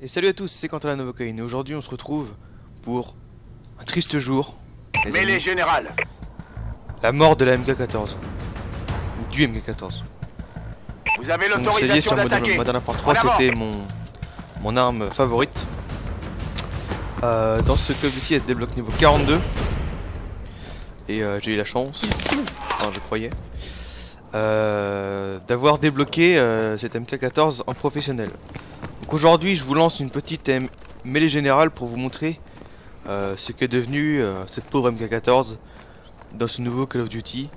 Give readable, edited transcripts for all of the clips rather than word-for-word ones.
Et salut à tous, c'est Quentin la Novocaine et aujourd'hui on se retrouve pour un triste jour. Mêlée générale. La mort de la MK14. Ou du MK14. Vous avez Comme vous l'autorisation saviez, sur d'attaquer. Modern Warfare 3 c'était mon arme favorite. Dans ce Call of Duty elle se débloque niveau 42. Et j'ai eu la chance, enfin je croyais, d'avoir débloqué cette MK14 en professionnel. Donc aujourd'hui je vous lance une petite mêlée générale pour vous montrer ce qu'est devenu cette pauvre MK14 dans ce nouveau Call of Duty.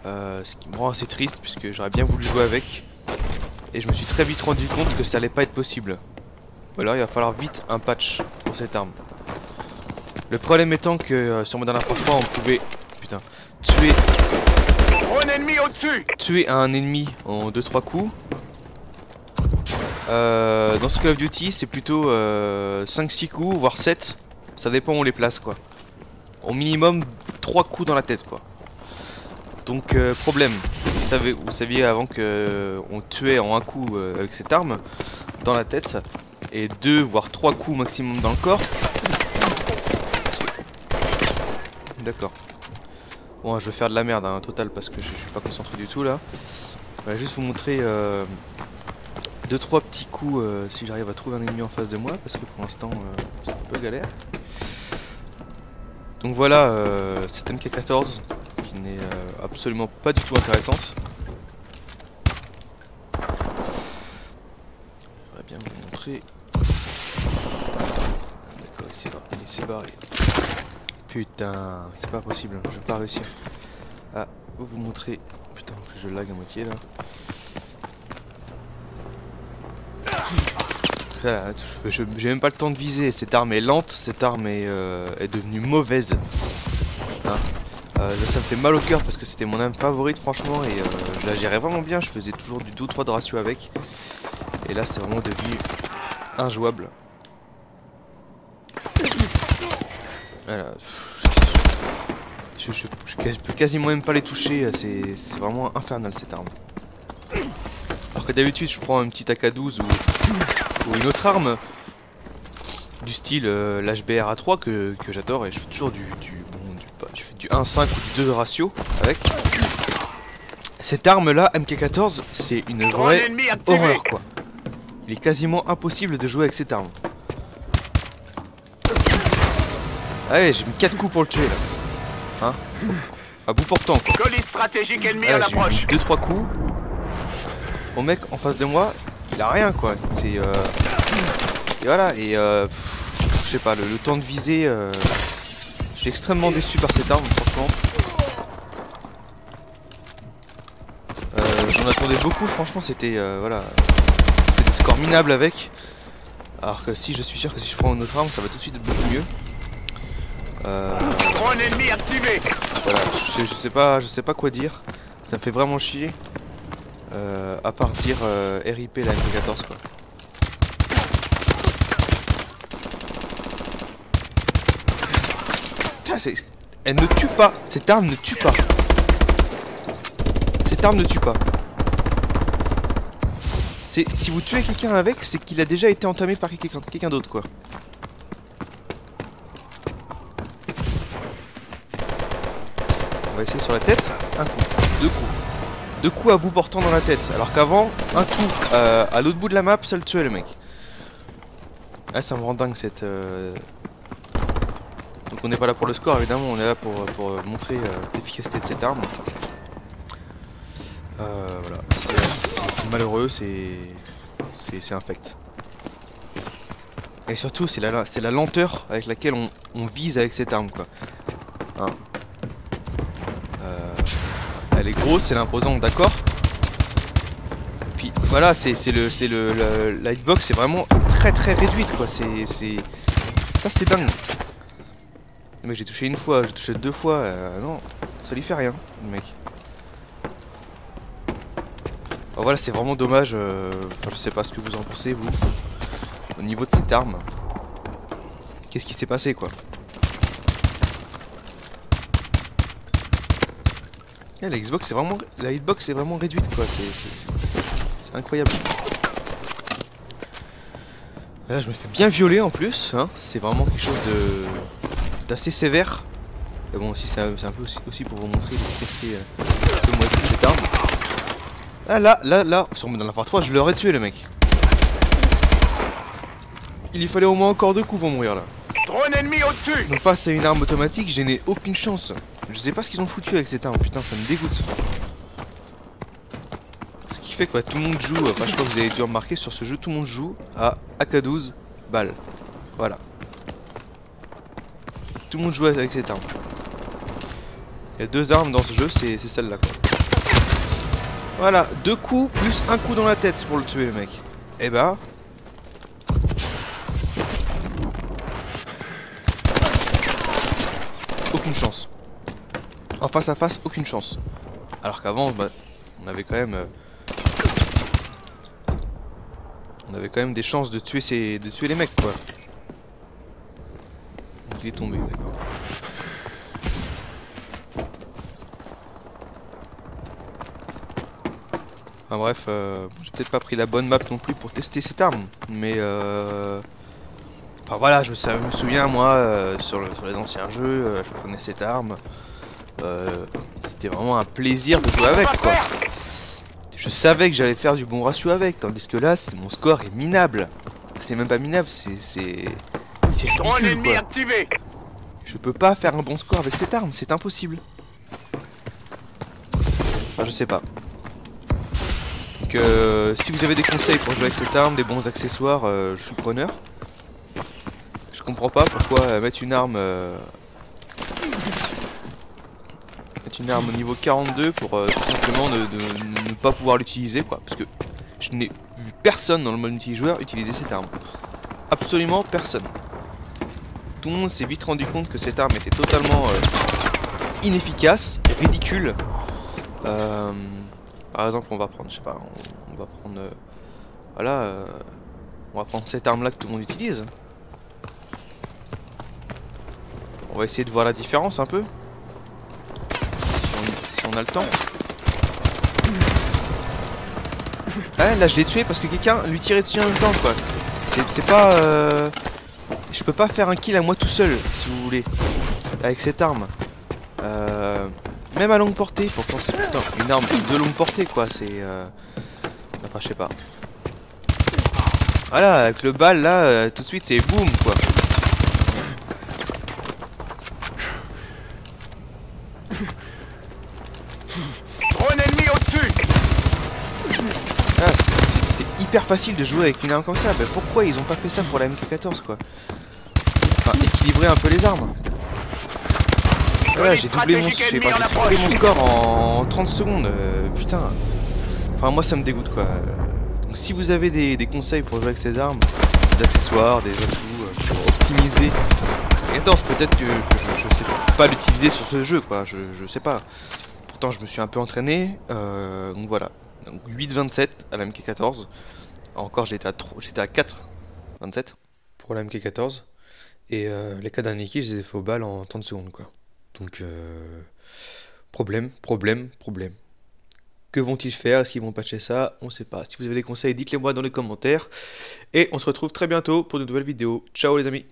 Ce qui me rend assez triste puisque j'aurais bien voulu jouer avec. Et je me suis très vite rendu compte que ça allait pas être possible. Ou alors il va falloir vite un patch pour cette arme. Le problème étant que sur Modern Warfare 3 on pouvait tuer un ennemi en 2-3 coups. Dans ce Call of Duty c'est plutôt 5-6 coups voire 7. Ça dépend où on les place quoi. Au minimum 3 coups dans la tête quoi. Donc problème, vous saviez avant que on tuait en un coup avec cette arme dans la tête. Et 2 voire 3 coups maximum dans le corps. D'accord. Bon je vais faire de la merde hein, total parce que je suis pas concentré du tout là. Je vais juste vous montrer 2-3 petits coups si j'arrive à trouver un ennemi en face de moi. Parce que pour l'instant c'est un peu galère. Donc voilà cette MK14 qui n'est absolument pas du tout intéressante. J'aimerais bien vous montrer. D'accord, il s'est barré. Putain, c'est pas possible, je vais pas réussir à vous montrer. Putain, en plus je lag à moitié là. Voilà, j'ai même pas le temps de viser, cette arme est lente, cette arme est devenue mauvaise. Hein. Ça me fait mal au cœur parce que c'était mon arme favorite franchement et je la gérais vraiment bien, je faisais toujours du 2-3 de ratio avec. Et là c'est vraiment devenu injouable. Voilà. Je peux quasiment même pas les toucher, c'est vraiment infernal cette arme. Alors que d'habitude je prends une petite AK-12 ou une autre arme du style l'HBR A3 que j'adore et je fais toujours je fais du 1.5 ou du 2 de ratio avec. Cette arme là, MK14, c'est une vraie horreur quoi. Il est quasiment impossible de jouer avec cette arme. Allez, j'ai mis 4 coups pour le tuer là. Hein, à bout portant quoi. Colis stratégique ennemi à l'approche. 2-3 coups. Mon mec en face de moi, il a rien quoi. C'est et voilà et je sais pas le temps de viser. Je suis extrêmement déçu par cette arme franchement. J'en attendais beaucoup franchement. C'était voilà, c'était des scores minables avec. Alors que si je suis sûr que si je prends une autre arme, ça va tout de suite être beaucoup mieux. Drone ennemi activé. Voilà, je sais pas quoi dire. Ça me fait vraiment chier. À part dire RIP la MK14 quoi. Putain, elle ne tue pas. Cette arme ne tue pas. Cette arme ne tue pas. Si vous tuez quelqu'un avec, c'est qu'il a déjà été entamé par quelqu'un d'autre quoi. On va essayer sur la tête. Un coup, 2 coups. 2 coups à bout portant dans la tête. Alors qu'avant, un coup à l'autre bout de la map, ça le tuait le mec. Ah, ça me rend dingue cette... Donc on n'est pas là pour le score évidemment, on est là pour montrer l'efficacité de cette arme. Voilà. C'est malheureux, c'est infect. Et surtout c'est la lenteur avec laquelle on vise avec cette arme quoi. Hein. Elle est grosse, elle est imposante, d'accord. Puis voilà, la hitbox c'est vraiment très réduite quoi. Ça c'est dingue. Mais j'ai touché une fois, j'ai touché 2 fois, non, ça lui fait rien, le mec. Alors voilà, c'est vraiment dommage. Enfin, je sais pas ce que vous en pensez vous. Au niveau de cette arme, qu'est-ce qui s'est passé quoi? La Xbox c'est vraiment, la hitbox est vraiment réduite quoi, c'est incroyable. Là je me fais bien violer en plus, hein. C'est vraiment quelque chose de d'assez sévère. Mais bon, aussi c'est un peu aussi pour vous montrer tester que moi aussi cette arme. Ah là, sur dans la part 3 je l'aurais tué le mec. Il lui fallait au moins encore 2 coups pour mourir là. Drone ennemi au-dessus. Donc face à une arme automatique, je n'ai aucune chance. Je sais pas ce qu'ils ont foutu avec cette arme, putain ça me dégoûte. Ce qui fait quoi, tout le monde joue, enfin je crois que vous avez dû remarquer sur ce jeu, tout le monde joue à AK-12 balles. Voilà. Tout le monde joue avec cette arme. Il y a 2 armes dans ce jeu, c'est celle-là quoi. Voilà, 2 coups plus 1 coup dans la tête pour le tuer le mec. Et bah... aucune chance. En face à face, aucune chance. Alors qu'avant, bah, on avait quand même... on avait quand même des chances de tuer les mecs quoi. Donc il est tombé, d'accord. Enfin bref, j'ai peut-être pas pris la bonne map non plus pour tester cette arme, mais enfin voilà, je me souviens moi sur les anciens jeux, je prenais cette arme, c'était vraiment un plaisir de jouer avec quoi. Je savais que j'allais faire du bon ratio avec, tandis que là, mon score est minable. C'est même pas minable, c'est Drone ridicule ennemi quoi. activé. Je peux pas faire un bon score avec cette arme, c'est impossible. Enfin, je sais pas. Donc si vous avez des conseils pour jouer avec cette arme, des bons accessoires, je suis preneur. Je comprends pas pourquoi mettre une arme au niveau 42 pour tout simplement ne pas pouvoir l'utiliser quoi. Parce que je n'ai vu personne dans le mode multijoueur utiliser cette arme. Absolument personne. Tout le monde s'est vite rendu compte que cette arme était totalement inefficace, ridicule. Par exemple, on va prendre, je sais pas, on va prendre, voilà, on va prendre cette arme là que tout le monde utilise. On va essayer de voir la différence un peu, si on a le temps. Ah, là je l'ai tué parce que quelqu'un lui tirait dessus en même temps quoi. C'est pas, je peux pas faire un kill à moi tout seul, si vous voulez, avec cette arme. Même à longue portée, pourtant c'est une arme de longue portée quoi, c'est... enfin je sais pas. Voilà, avec le bal là, tout de suite c'est boum quoi. Drone ennemi au-dessus. Ah, c'est hyper facile de jouer avec une arme comme ça, bah, pourquoi ils ont pas fait ça pour la MK14 quoi. Enfin, équilibrer un peu les armes. Voilà, j'ai doublé mon score en 30 secondes, putain. Enfin moi ça me dégoûte quoi. Donc si vous avez des conseils pour jouer avec ces armes, des accessoires, des atouts, pour optimiser 14, peut-être que je sais pas l'utiliser sur ce jeu quoi, je sais pas. Pourtant je me suis un peu entraîné, donc voilà. Donc 8-27 à la MK14. Encore j'étais à 4-27 pour la MK14. Et les 4 derniers kills je les ai fait au bal en 30 secondes quoi. Donc problème. Que vont-ils faire? Est-ce qu'ils vont patcher ça? On sait pas. Si vous avez des conseils, dites-les moi dans les commentaires. Et on se retrouve très bientôt pour de nouvelles vidéos. Ciao les amis!